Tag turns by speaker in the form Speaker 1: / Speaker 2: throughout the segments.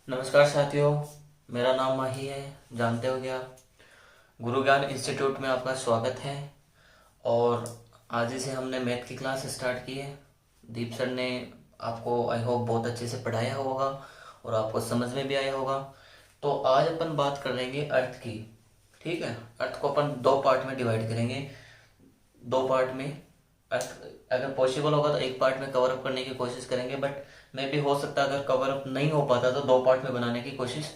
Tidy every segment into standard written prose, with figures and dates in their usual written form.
Speaker 1: नमस्कार साथियों, मेरा नाम माही है। जानते हो क्या, गुरु ज्ञान इंस्टीट्यूट में आपका स्वागत है। और आज ही से हमने मैथ की क्लास स्टार्ट की है। दीप सर ने आपको आई होप बहुत अच्छे से पढ़ाया होगा और आपको समझ में भी आया होगा। तो आज अपन बात कर लेंगे अर्थ की। ठीक है, अर्थ को अपन दो पार्ट में डिवाइड करेंगे। दो पार्ट में अर्थ अगर पॉसिबल होगा तो एक पार्ट में कवर अप करने की कोशिश करेंगे, बट मे भी हो सकता है अगर कवर अप नहीं हो पाता तो दो पार्ट में बनाने की कोशिश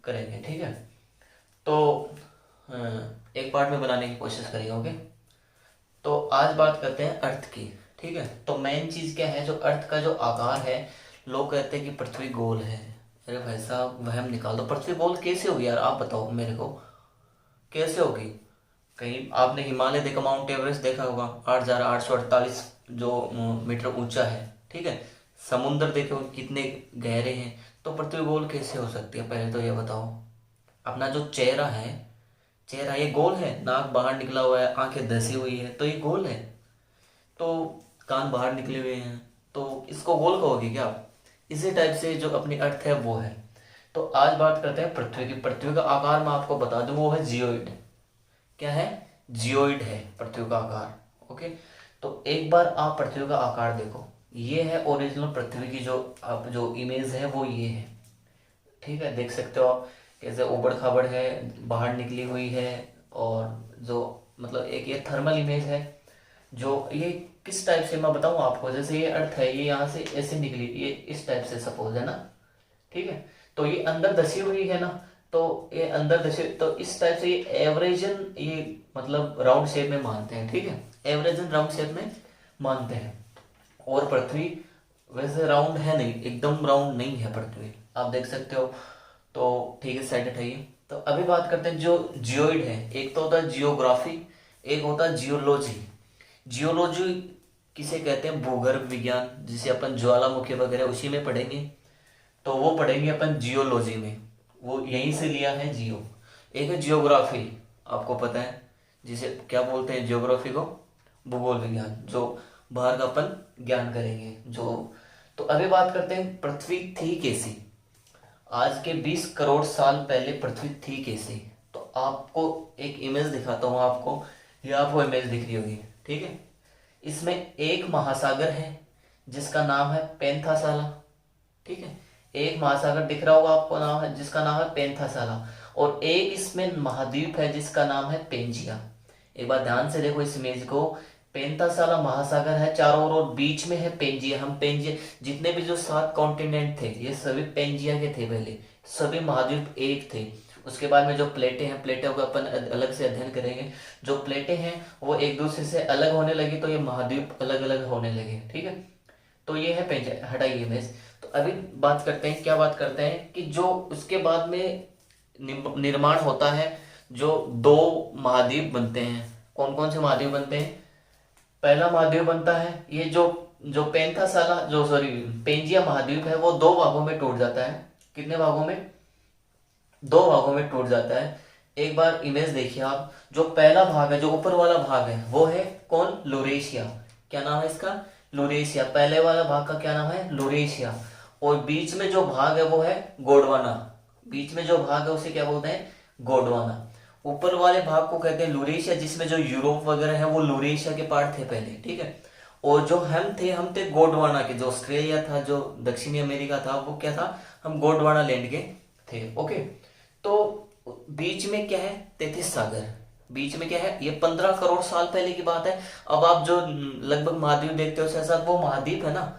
Speaker 1: करेंगे। ठीक है, तो एक पार्ट में बनाने की कोशिश करेंगे। ओके, तो आज बात करते हैं अर्थ की। ठीक है, तो मेन चीज क्या है, जो अर्थ का जो आकार है, लोग कहते हैं कि पृथ्वी गोल है। अरे भाई साहब, वहम निकाल दो। पृथ्वी गोल कैसे होगी यार, आप बताओ मेरे को, कैसे होगी। कहीं आपने हिमालय देखा, माउंट एवरेस्ट देखा होगा, 8,848 जो मीटर ऊंचा है। ठीक है, समुद्र देखो कितने गहरे हैं। तो पृथ्वी गोल कैसे हो सकती है, पहले तो ये बताओ। अपना जो चेहरा है, चेहरा ये गोल है, नाक बाहर निकला हुआ है, आंखें धसी हुई है, तो ये गोल है। तो कान बाहर निकले हुए हैं, तो इसको गोल कहोगे क्या आप? इसी टाइप से जो अपनी अर्थ है वो है। तो आज बात करते हैं पृथ्वी की। पृथ्वी का आकार मैं आपको बता दूं, वो है जियोइड। क्या है? जियोइड है पृथ्वी का आकार। ओके, तो एक बार आप पृथ्वी का आकार देखो। ये है ओरिजिनल पृथ्वी की जो आप जो इमेज है वो ये है। ठीक है, देख सकते हो आप कैसे उबड़ खाबड़ है, बाहर निकली हुई है। और जो मतलब एक ये थर्मल इमेज है। जो ये किस टाइप से मैं बताऊं आपको, जैसे ये अर्थ है, ये यहाँ से ऐसे निकली, ये इस टाइप से सपोज है ना। ठीक है, तो ये अंदर धसी हुई है ना, तो ये अंदर धसी, तो इस टाइप से ये एवरेजन, ये मतलब राउंड शेप में मानते हैं। ठीक है, एवरेजन राउंड शेप में मानते हैं। और पृथ्वी वैसे राउंड है नहीं, एकदम राउंड नहीं है पृथ्वी, आप देख सकते हो। तो ठीक है, साइड हटाइए। तो अभी बात करते हैं जो जियोइड है। एक तो होता है जियोग्राफी, एक होता है जियोलॉजी। जियोलॉजी किसे कहते हैं? भूगर्भ विज्ञान, जिसे अपन ज्वालामुखी वगैरह उसी में पढ़ेंगे। तो वो पढ़ेंगे अपन जियोलॉजी में, वो यहीं से लिया है जियो। एक है जियोग्राफी, आपको पता है जिसे क्या बोलते हैं जियोग्राफी को? भूगोल विज्ञान, जो बाहर का अपन ज्ञान करेंगे जो। तो अभी बात करते हैं पृथ्वी थी कैसी। आज के 20 करोड़ साल पहले पृथ्वी थी कैसी। तो आपको एक इमेज दिखाता हूँ आपको, ये आपको इमेज दिख रही होगी। ठीक है, इसमें एक महासागर है जिसका नाम है पेंथासाला। ठीक है, एक महासागर दिख रहा होगा आपको, नाम है जिसका नाम है पेंथासाला। और एक इसमें महाद्वीप है जिसका नाम है पेंजिया। एक बार ध्यान से देखो इस इमेज को। पेंथासाला महासागर है चारों ओर और बीच में है पेंजिया। हम पेंजिया, जितने भी जो 7 कॉन्टिनेंट थे ये सभी पेंजिया के थे पहले। सभी महाद्वीप एक थे। उसके बाद में जो प्लेटें हैं, प्लेटों का अपन अलग से अध्ययन करेंगे। जो प्लेटें हैं वो एक दूसरे से अलग होने लगी, तो ये महाद्वीप अलग अलग होने लगे। ठीक है, तो ये है पेंजिया। हटाइए इमेज। तो अभी बात करते हैं, क्या बात करते हैं कि जो उसके बाद में निर्माण होता है, जो 2 महाद्वीप बनते हैं। कौन कौन से महाद्वीप बनते हैं? पहला महाद्वीप बनता है ये जो जो पेंथासाला, जो सॉरी पेंजिया महाद्वीप है, वो 2 भागों में टूट जाता है। कितने भागों में? 2 भागों में टूट जाता है। एक बार इमेज देखिए आप। जो पहला भाग है, जो ऊपर वाला भाग है, वो है कौन? लुरेशिया। क्या नाम है इसका? लुरेशिया। पहले वाला भाग का क्या नाम है? लुरेशिया। और बीच में जो भाग है वो है गोंडवाना। बीच में जो भाग है उसे क्या बोलते हैं? गोंडवाना। ऊपर वाले भाग को कहते हैं लुरेशिया, जिसमें जो यूरोप वगैरह है वो लुरेशिया के पार्ट थे पहले। ठीक है, और जो हम थे गोंडवाना के। जो ऑस्ट्रेलिया था, जो दक्षिणी अमेरिका था, वो क्या था? हम गोंडवाना लैंड के थे। ओके, तो बीच में क्या है? 33 सागर। बीच में क्या है? ये 15 करोड़ साल पहले की बात है। अब आप जो लगभग महाद्वीप देखते हो सहसा, वो महाद्वीप है ना।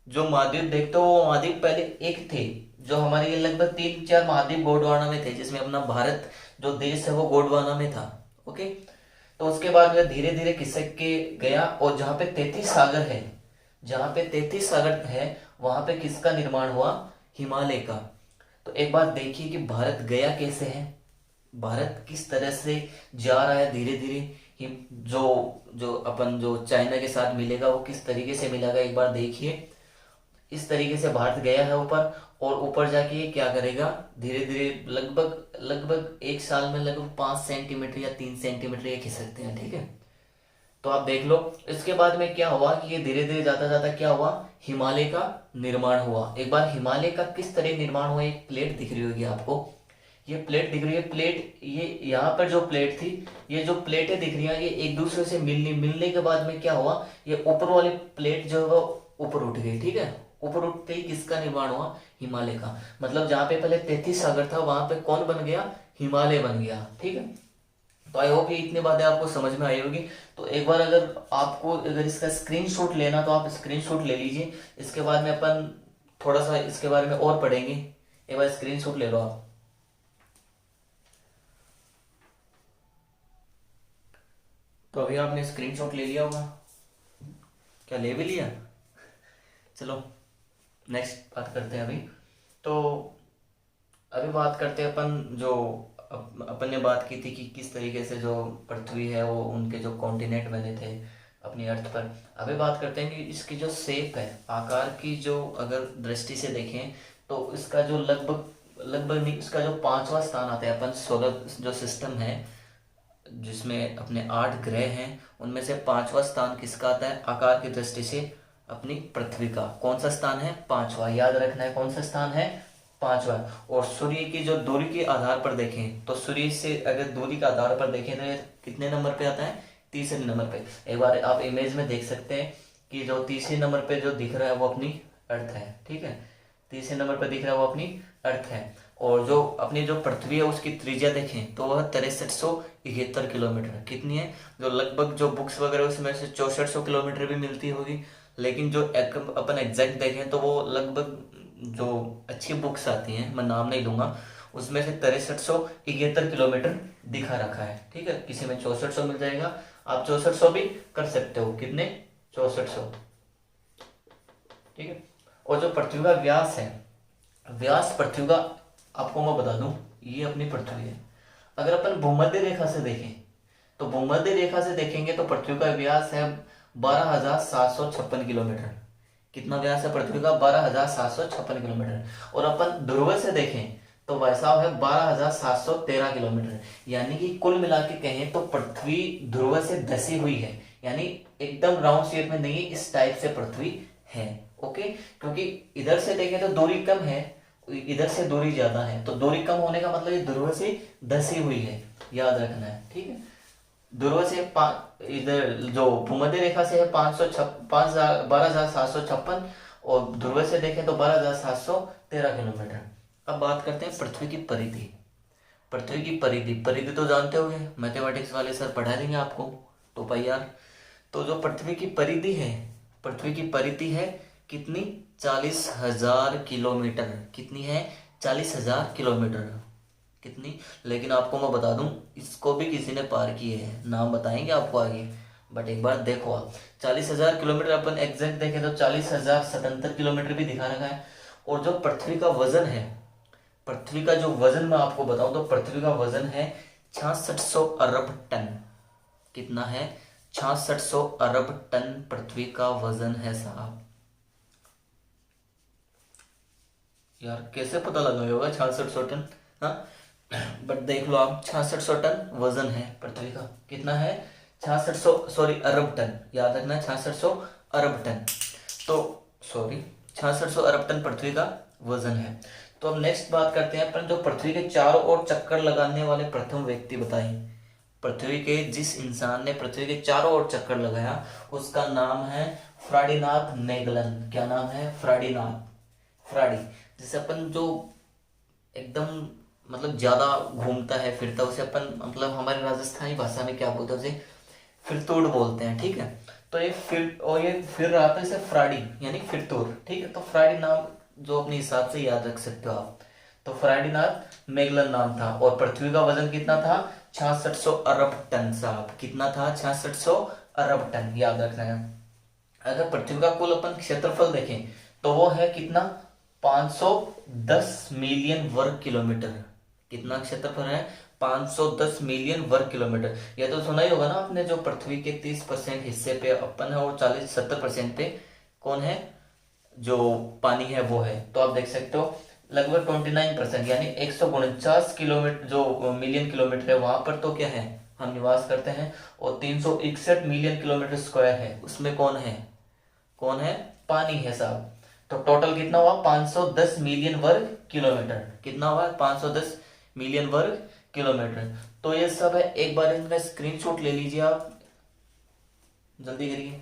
Speaker 1: जो महाद्वीप देखते हो वो महाद्वीप पहले एक थे। जो हमारे ये लगभग 3-4 महाद्वीप गोंडवाना में थे, जिसमें अपना भारत जो देश है वो गोंडवाना में था। ओके, तो उसके बाद में धीरे धीरे खिसक के गया, और जहाँ पे 33 सागर है, जहाँ पे 33 सागर है, वहां पे किसका निर्माण हुआ? हिमालय का। तो एक बात देखिए कि भारत गया कैसे है, भारत किस तरह से जा रहा है धीरे धीरे। जो जो अपन जो चाइना के साथ मिलेगा वो किस तरीके से मिलेगा, एक बार देखिए। इस तरीके से भारत गया है ऊपर, और ऊपर जाके ये क्या करेगा? धीरे धीरे लगभग लगभग 1 साल में लगभग 5 सेंटीमीटर या 3 सेंटीमीटर ये खिसकते हैं। ठीक है, तो आप देख लो इसके बाद में क्या हुआ कि ये धीरे धीरे जाता जाता क्या हुआ, हिमालय का निर्माण हुआ। एक बार हिमालय का किस तरह निर्माण हुआ, एक प्लेट दिख रही होगी आपको, ये प्लेट दिख रही है, प्लेट ये यहाँ पर जो प्लेट थी, ये जो प्लेटें दिख रही है ये एक दूसरे से मिलने के बाद में क्या हुआ, ये ऊपर वाली प्लेट जो है वो ऊपर उठ गई। ठीक है, ऊपर उठते ही किसका निर्माण हुआ, हिमालय का। मतलब जहाँ पे पहले 33 सागर था वहां पे कौन बन गया, हिमालय बन गया। ठीक है, तो आई होप ये इतनी बातें आपको समझ में आई होगी। तो एक बार अगर आपको अगर इसका स्क्रीनशॉट लेना तो आप स्क्रीनशॉट ले लीजिए। इसके बाद में अपन थोड़ा सा इसके बारे में और पढ़ेंगे। एक बार स्क्रीनशॉट ले लो आप। तो अभी आपने स्क्रीनशॉट ले लिया होगा, क्या ले भी लिया? चलो नेक्स्ट बात करते हैं अभी। तो अभी बात करते हैं अपन जो अपन ने बात की थी कि किस तरीके से जो पृथ्वी है वो उनके जो कॉन्टिनेंट बने थे अपनी अर्थ पर। अभी बात करते हैं कि इसकी जो शेप है, आकार की जो अगर दृष्टि से देखें तो इसका जो लगभग नहीं, इसका जो 5वां स्थान आता है अपन सोलर जो सिस्टम है जिसमें अपने 8 ग्रह हैं उनमें से 5वां स्थान किसका आता है आकार की दृष्टि से, अपनी पृथ्वी का। कौन सा स्थान है, 5वां, याद रखना है कौन सा स्थान है, 5वां। और सूर्य की जो दूरी के आधार पर देखें तो सूर्य से अगर दूरी के आधार पर देखें तो ये कितने नंबर पे आता है, तीसरे नंबर पे। एक बार आप इमेज में देख सकते हैं कि जो तीसरे नंबर पे जो दिख रहा है वो अपनी अर्थ है। ठीक है, तीसरे नंबर पे दिख रहा है वो अपनी अर्थ है। और जो अपनी जो पृथ्वी है उसकी त्रिज्या देखें तो वह 6371 किलोमीटर कितनी है, जो लगभग जो बुक्स वगैरह उसमें से 6400 किलोमीटर भी मिलती होगी, लेकिन जो अपन एग्जैक्ट देखें तो वो लगभग जो अच्छी बुक्स आती हैं, मैं नाम नहीं लूंगा, उसमें से 6371 किलोमीटर दिखा रखा है। ठीक है, किसी में 6400 मिल जाएगा, आप 6400 भी कर सकते हो, कितने, 6400। ठीक है, और जो पृथ्वी का व्यास है, व्यास पृथ्वी का आपको मैं बता दूं, ये अपनी पृथ्वी है। अगर अपन भूमध्य रेखा से देखें तो भूमध्य रेखा से देखेंगे तो पृथ्वी का व्यास है 12,756 किलोमीटर। कितना व्यास है पृथ्वी का, 12,756 किलोमीटर। और अपन ध्रुव से देखें तो वैसा है 12,713 किलोमीटर। यानी कि कुल मिला के कहें तो पृथ्वी ध्रुव से धसी हुई है, यानी एकदम राउंड शेप में नहीं, इस टाइप से पृथ्वी है। ओके, क्योंकि इधर से देखें तो दूरी कम है, इधर से दूरी ज्यादा है, तो दूरी कम होने का मतलब ये ध्रुव से धसी हुई है, याद रखना है। ठीक है, ध्रुव से इधर जो भूमध्य रेखा से है 12,756 और ध्रुव से देखें तो 12,713 किलोमीटर। अब बात करते हैं पृथ्वी की परिधि। पृथ्वी की परिधि, परिधि तो जानते होंगे, मैथमेटिक्स वाले सर पढ़ा देंगे आपको, तो भाई यार, तो जो पृथ्वी की परिधि है, पृथ्वी की परिधि है कितनी, 40,000 किलोमीटर। कितनी है, 40,000 किलोमीटर। कितनी, लेकिन आपको मैं बता दूं इसको भी किसी ने पार किए हैं, नाम बताएंगे आपको आगे, बट एक बार देखो आप 40,000 किलोमीटर अपन एग्जैक्ट देखें तो 40,077 किलोमीटर भी दिखा रखा है। और जो पृथ्वी का वजन है, पृथ्वी का जो वजन मैं आपको बताऊं तो पृथ्वी का वजन है 6600 अरब टन। कितना है, 6600 अरब टन पृथ्वी का वजन है साहब। यार कैसे पता लगा होगा 6600 टन, हाँ, बट देख लो आप 6600 टन वजन है पृथ्वी का। कितना है, 6600, सॉरी अरब टन, याद रखना 6600 अरब टन। तो सॉरी 6600 अरब टन पृथ्वी का वजन है। तो अब नेक्स्ट बात करते हैं अपन, जो पृथ्वी के चारों ओर चक्कर लगाने वाले प्रथम व्यक्ति बताएं। पृथ्वी के जिस इंसान ने पृथ्वी के चारों ओर चक्कर लगाया उसका नाम है फ्राडिनाथ मैगलन। क्या नाम है, फ्राडिनाथ, फ्राडी। जैसे अपन जो एकदम मतलब ज्यादा घूमता है फिरता उसे अपन मतलब हमारी राजस्थानी भाषा में क्या बोलते हैं, उसे फिरतोड़ बोलते हैं। ठीक है, तो ये फिर रहा था इसे फ्राडी यानी फिरतोड़। ठीक है, तो फ्राडी नाम जो अपने हिसाब से याद रख सकते हो आप। तो फ्राडीनाथ मैगलन नाम था और पृथ्वी का वजन कितना था, 6600 अरब टन साहब। कितना था, 6600 अरब टन, याद रखना है। अगर पृथ्वी का कुल अपन क्षेत्रफल देखें तो वो है कितना, 510 मिलियन वर्ग किलोमीटर। कितना क्षेत्रफल है, 510 मिलियन वर्ग किलोमीटर। यह तो सुना ही होगा ना आपने, जो पृथ्वी के 30% हिस्से पे अपन है और 40-70% पे कौन है, जो पानी है वो है। तो आप देख सकते हो लगभग 29% यानी 149 किलोमीटर जो मिलियन किलोमीटर है वहां पर तो क्या है, हम निवास करते हैं, और 361 मिलियन किलोमीटर स्क्वायर है, उसमें कौन है, कौन है, पानी है साहब। तो टोटल कितना हुआ, 510 मिलियन वर्ग किलोमीटर, कितना हुआ, 510 मिलियन वर्ग किलोमीटर। तो ये सब है, एक बार इनका स्क्रीनशॉट ले लीजिए आप, जल्दी करिए,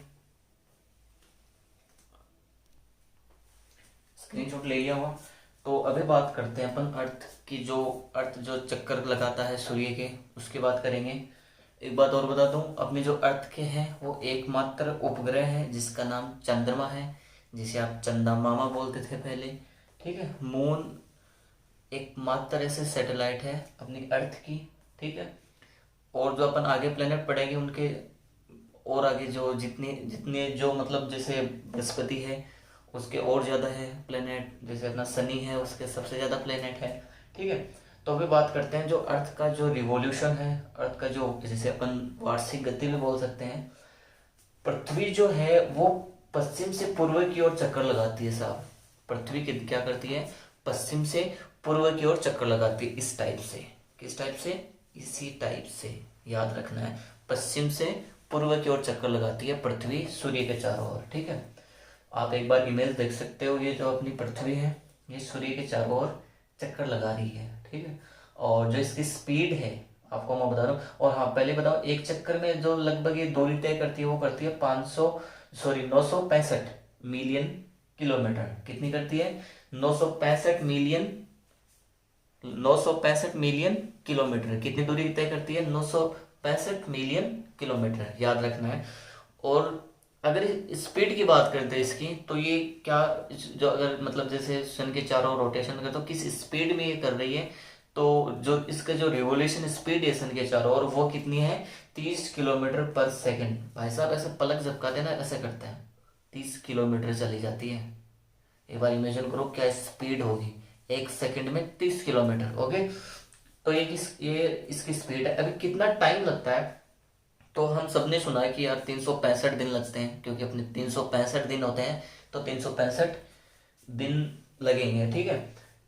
Speaker 1: स्क्रीनशॉट ले लिया हुआ। तो अभी बात करते हैं अपन अर्थ की, जो अर्थ जो चक्कर लगाता है सूर्य के, उसकी बात करेंगे। एक बात और बता दूं, अपने जो अर्थ के हैं वो एकमात्र उपग्रह है जिसका नाम चंद्रमा है, जिसे आप चंदा मामा बोलते थे पहले, ठीक है। मून एकमात्र ऐसे सैटेलाइट है अपनी अर्थ की, ठीक है। और जो अपन आगे प्लेनेट पढ़ेंगे उनके और आगे जो जितने जितने जो मतलब जैसे बृहस्पति है उसके और ज़्यादा है प्लेनेट, जैसे अपना शनि है उसके सबसे ज़्यादा प्लेनेट है, ठीक है। तो अभी बात करते हैं जो अर्थ का जो रिवॉल्यूशन है, अर्थ का जो जैसे अपन वार्षिक गति भी बोल सकते हैं। पृथ्वी जो है वो पश्चिम से पूर्व की ओर चक्कर लगाती है साहब। पृथ्वी क्या करती है, पश्चिम से पूर्व की ओर चक्कर लगाती है, इस टाइप से, किस टाइप से, इसी टाइप से, याद रखना है, पश्चिम से पूर्व की ओर चक्कर लगाती है पृथ्वी सूर्य के चारों ओर, ठीक है। आप एक बार इमेज देख सकते हो, ये जो अपनी पृथ्वी है ये सूर्य के चारों ओर चक्कर लगा रही है, ठीक है। और जो इसकी स्पीड है आपको मैं बता रहा हूँ, और हाँ पहले बताओ, एक चक्कर में जो लगभग ये दूरी तय करती है वो करती है 965 मिलियन किलोमीटर। कितनी करती है, 965 मिलियन किलोमीटर। कितनी दूरी तय करती है, 965 मिलियन किलोमीटर, याद रखना है। और अगर स्पीड की बात करते हैं इसकी, तो ये क्या, जो अगर मतलब जैसे सन के चारों रोटेशन कर, तो किस स्पीड में ये कर रही है, तो जो इसका जो रिवोल्यूशन स्पीड है सन के चारों ओर वो कितनी है, 30 किलोमीटर पर सेकंड। भाई साहब ऐसे पलक झपकाते हैं ना, ऐसे करते हैं, 30 किलोमीटर चली जाती है। एक बार इमेजिन करो क्या स्पीड होगी, एक सेकंड में 30 किलोमीटर, ओके। तो ये इसकी स्पीड है। अभी कितना टाइम लगता है, तो हम सबने सुना है कि यार 365 दिन लगते हैं, क्योंकि अपने 365 दिन होते हैं, तो 365 दिन लगेंगे, ठीक है।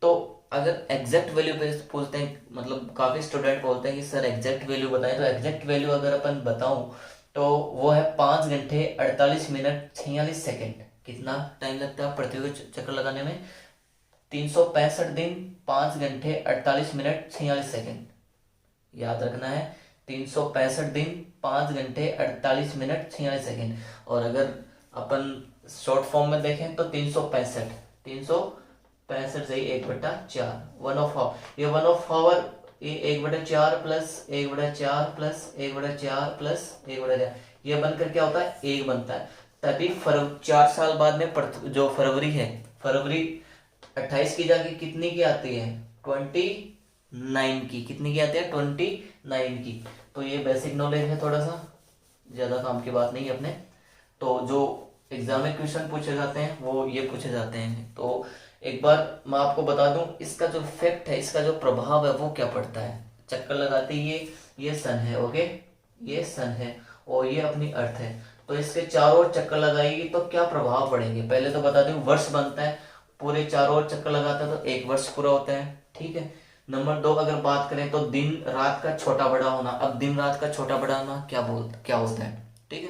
Speaker 1: तो अगर एग्जैक्ट वैल्यू पे पूछते हैं, मतलब काफी स्टूडेंट बोलते हैं कि सर एग्जैक्ट वैल्यू बताएं, तो एग्जैक्ट वैल्यू अगर अपन बताऊं तो वो है 5 घंटे 48 मिनट 46 सेकेंड। कितना टाइम लगता है पृथ्वी को चक्कर लगाने में, 365 दिन 5 घंटे 48 मिनट 46 सेकेंड, याद रखना है, 365 दिन 5 घंटे 48 मिनट 46 सेकेंड। और अगर अपन शॉर्ट फॉर्म में देखें तो 365 से 1/4, 1/2, ये 1/2, ये 1/4 प्लस 1/4 प्लस 1/4 प्लस 1/4, ये बनकर क्या होता है, 1 बनता है। तभी 4 साल बाद में जो फरवरी है, फरवरी 28 की जाके कितनी की आती है, 29 की, कितनी की आती है, 29 की। तो ये बेसिक नॉलेज है, थोड़ा सा ज्यादा काम की बात नहीं है अपने। तो जो एग्जाम में क्वेश्चन पूछे जाते हैं वो ये पूछे जाते हैं। तो एक बार मैं आपको बता दूं, इसका जो इफेक्ट है, इसका जो प्रभाव है वो क्या पड़ता है। चक्कर लगाते ये सन है, ओके, ये सन है और ये अपनी अर्थ है। तो इसके चारों ओर चक्कर लगाएगी तो क्या प्रभाव पड़ेंगे, पहले तो बता दूं, वर्ष बनता है, पूरे चारों ओर चक्कर लगाता है तो 1 वर्ष पूरा होता है, ठीक है। नंबर 2 अगर बात करें तो दिन रात का छोटा बड़ा होना। अब दिन रात का छोटा बड़ा होना क्या होता है, ठीक है।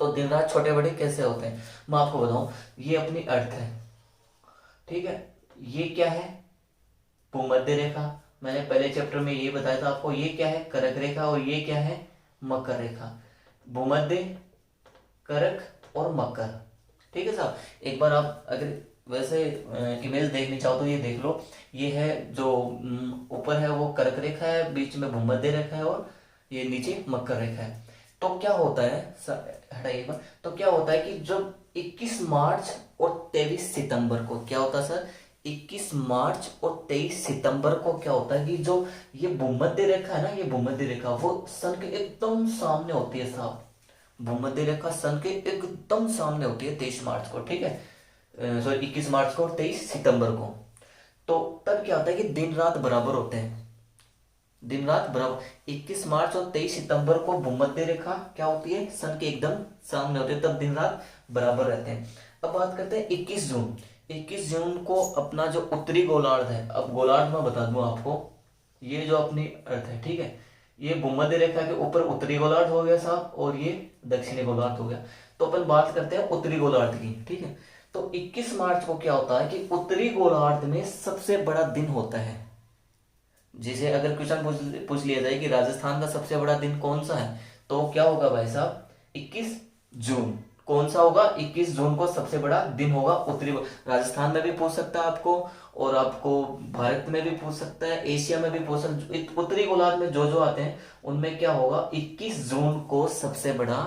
Speaker 1: तो दिन रात छोटे बड़े कैसे होते हैं, मैं आपको बताऊं, ये अपनी अर्थ है, ठीक है। ये क्या है, भूमध्य रेखा, मैंने पहले चैप्टर में ये बताया था आपको, ये क्या है, कर्क रेखा, और ये क्या है, मकर रेखा। भूमध्य, कर्क और मकर, ठीक है साहब। एक बार आप अगर वैसे इमेज देखनी चाहो तो ये देख लो, ये है जो ऊपर है वो कर्क रेखा है, बीच में भूमध्य रेखा है और ये नीचे मकर रेखा है। तो क्या होता है, हटाइए, तो क्या होता है कि जब 21 मार्च और 23 सितंबर को क्या होता है सर, 21 मार्च और 23 सितंबर को क्या होता है कि जो ये भूमध्य रेखा है ना, ये भूमध्य रेखा वो सन के एकदम सामने होती है साहब। भूमध्य रेखा सन के एकदम सामने होती है 23 मार्च को, ठीक है, सॉरी 21 मार्च को और 23 सितंबर को। तो तब क्या होता है कि दिन रात बराबर होते हैं, दिन रात बराबर। 21 मार्च और 23 सितंबर को भूमध्य रेखा क्या होती है, सन के एकदम सामने होती है, तब दिन रात बराबर रहते हैं। अब बात करते हैं 21 जून। 21 जून को अपना जो उत्तरी गोलार्ध है, अब गोलार्ध में बता दूं आपको, ये जो अपनी अर्थ है, ठीक है, ये भूमध्य रेखा के ऊपर उत्तरी गोलार्ध हो गया साहब, और ये दक्षिणी गोलार्ध हो गया। तो अपन बात करते हैं उत्तरी गोलार्ध की, ठीक है। तो 21 मार्च को क्या होता है कि उत्तरी गोलार्ध में सबसे बड़ा दिन होता है। जिसे अगर क्वेश्चन पूछ लिया जाए कि राजस्थान का सबसे बड़ा दिन कौन सा है, तो क्या होगा भाई साहब, 21 जून। कौन सा होगा, 21 जून को सबसे बड़ा दिन होगा उत्तरी। राजस्थान में भी पूछ सकता है आपको, और आपको भारत में भी पूछ सकता है, एशिया में भी पूछ सकता है। उत्तरी गोलार्ध में जो जो आते हैं उनमें क्या होगा, 21 जून को सबसे बड़ा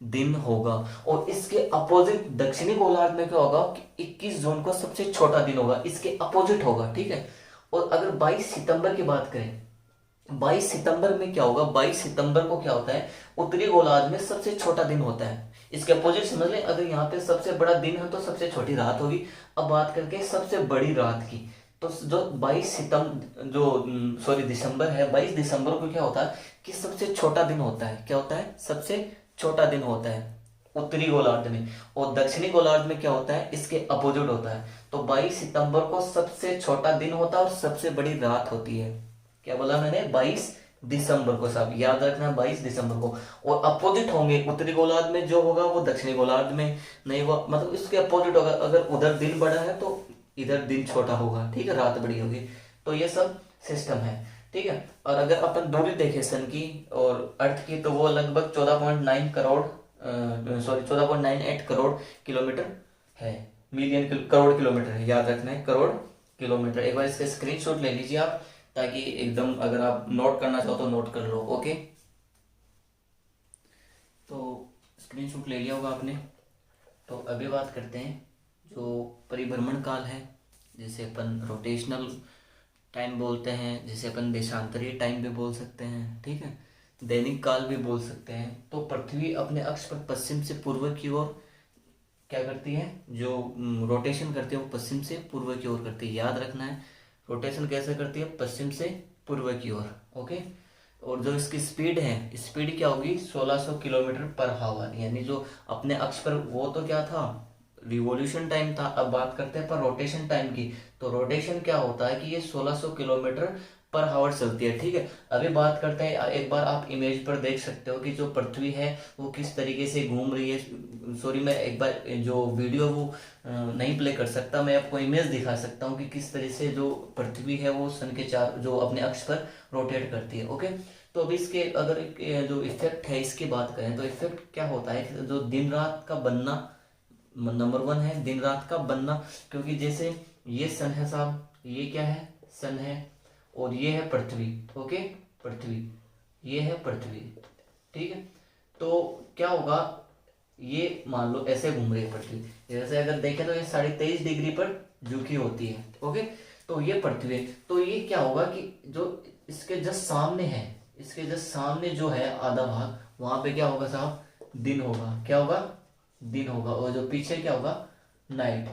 Speaker 1: दिन होगा। और इसके अपोजिट दक्षिणी गोलार्ध में क्या होगा कि 21 जून को सबसे छोटा दिन होगा, इसके अपोजिट होगा, ठीक है। और अगर 22 सितंबर की बात करें, 22 सितंबर में क्या होगा, 22 सितंबर को क्या होता है, उत्तरी गोलार्ध में सबसे छोटा दिन होता है। इसके अपोजिट समझ लें, अगर यहाँ पे सबसे बड़ा दिन है तो सबसे छोटी रात होगी। अब बात करके सबसे बड़ी रात की, तो जो 22 सितंबर दिसंबर है, 22 दिसंबर को क्या होता है कि सबसे छोटा दिन होता है। क्या होता है, सबसे छोटा दिन होता है उत्तरी गोलार्ध में। और दक्षिणी गोलार्ध में क्या होता है, इसके अपोजिट होता है। तो 22 सितंबर को सबसे छोटा दिन होता है और सबसे बड़ी रात होती है। क्या बोला मैंने, 22 दिसंबर को, साहब याद रखना, 22 दिसंबर को। और अपोजिट होंगे, उत्तरी गोलार्ध में जो होगा वो दक्षिणी गोलार्ध में नहीं होगा, मतलब इसके अपोजिट होगा। अगर उधर दिन बड़ा है तो इधर दिन छोटा होगा, ठीक है, रात बड़ी होगी। तो ये सब सिस्टम है, ठीक है। और अगर अपन दूरी देखें सन की और अर्थ की, तो वो लगभग 14.9 करोड़ 14.98 करोड़ किलोमीटर है। मिलियन करोड़ किलोमीटर है, याद रखना है, करोड़ किलोमीटर। एक बार इसके स्क्रीनशॉट ले लीजिए आप, ताकि एकदम अगर आप नोट करना चाहो तो नोट कर लो। ओके, तो स्क्रीनशॉट ले लिया होगा आपने। तो अभी बात करते हैं जो परिभ्रमण काल है, जिसे अपन रोटेशनल टाइम बोलते हैं, जिसे अपन देशांतरीय टाइम भी बोल सकते हैं, ठीक है, दैनिक काल भी बोल सकते हैं। तो पृथ्वी अपने अक्ष पर पश्चिम से पूर्व की ओर क्या करती है, जो रोटेशन करती है वो पश्चिम से पूर्व की ओर करती है। याद रखना है, रोटेशन कैसे करती है, पश्चिम से पूर्व की ओर। ओके, और जो इसकी स्पीड है, स्पीड क्या होगी, 1600 किलोमीटर पर हावर। यानी जो अपने अक्ष पर, वो तो क्या था, रिवॉल्यूशन टाइम था। अब बात करते हैं पर रोटेशन टाइम की। तो रोटेशन क्या होता है कि ये 1600 किलोमीटर पर हावर चलती है, ठीक है। अभी बात करते हैं, एक बार आप इमेज पर देख सकते हो कि जो पृथ्वी है वो किस तरीके से घूम रही है। सॉरी, मैं एक बार जो वीडियो वो नहीं प्ले कर सकता, मैं आपको इमेज दिखा सकता हूँ कि किस तरह से जो पृथ्वी है वो सन के चार जो अपने अक्ष पर रोटेट करती है। ओके, तो अभी इसके अगर जो इफेक्ट है इसकी बात करें, तो इफेक्ट क्या होता है, जो दिन रात का बनना, नंबर 1 है दिन रात का बनना। क्योंकि जैसे ये सन है साहब, ये क्या है, सन है, और ये है पृथ्वी। ओके, पृथ्वी, ये है पृथ्वी, ठीक है। तो क्या होगा, ये मान लो ऐसे घूम रही है पृथ्वी, जैसे अगर देखें तो ये 23.5 डिग्री पर झुकी होती है। ओके, तो ये पृथ्वी है। तो ये क्या होगा कि जो इसके जस्ट सामने है, इसके जस्ट सामने जो है आधा भाग, वहां पे क्या होगा साहब, दिन होगा। क्या होगा, दिन होगा। और जो पीछे क्या होगा, नाइट।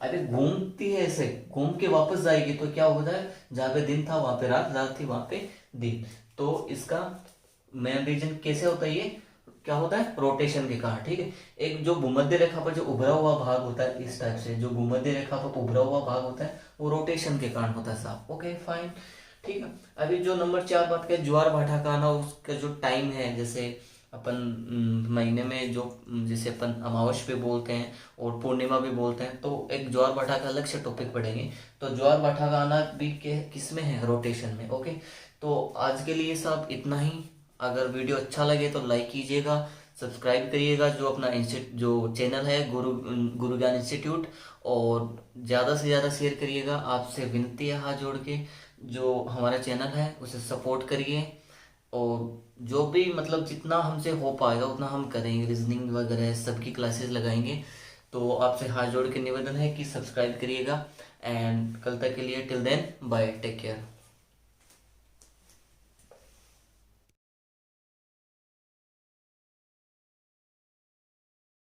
Speaker 1: अभी घूमती है, ऐसे घूम के वापस जाएगी तो क्या होता है, जहां पे दिन था वहां पे रात, रात थी वहां पे दिन। तो इसका मेन रीजन कैसे होता है, ये क्या होता है, रोटेशन के कारण, ठीक है। एक जो भूमध्य रेखा पर जो उभरा हुआ भाग होता है, इस टाइप से जो भूमध्य रेखा पर उभरा हुआ भाग होता है वो रोटेशन के कारण होता है साहब। ओके फाइन, ठीक है। अभी जो नंबर 4 बात करें, ज्वार भाटा का आना, उसका जो टाइम है, जैसे अपन महीने में जो, जिसे अपन अमावस पे बोलते हैं और पूर्णिमा भी बोलते हैं, तो एक ज्वार भाटा का अलग से टॉपिक पढ़ेंगे। तो ज्वार भाटा का आना भी किस में है, रोटेशन में। ओके, तो आज के लिए सब इतना ही। अगर वीडियो अच्छा लगे तो लाइक कीजिएगा, सब्सक्राइब करिएगा जो अपना जो चैनल है गुरु ज्ञान इंस्टीट्यूट, और ज़्यादा से ज़्यादा शेयर करिएगा। आपसे विनती है हाथ जोड़ के, जो हमारा चैनल है उसे सपोर्ट करिए, और जो भी मतलब जितना हमसे हो पाएगा उतना हम करेंगे। रीजनिंग वगैरह सबकी क्लासेस लगाएंगे। तो आपसे हाथ जोड़ के निवेदन है कि सब्सक्राइब करिएगा। एंड कल तक के लिए till then bye, take care.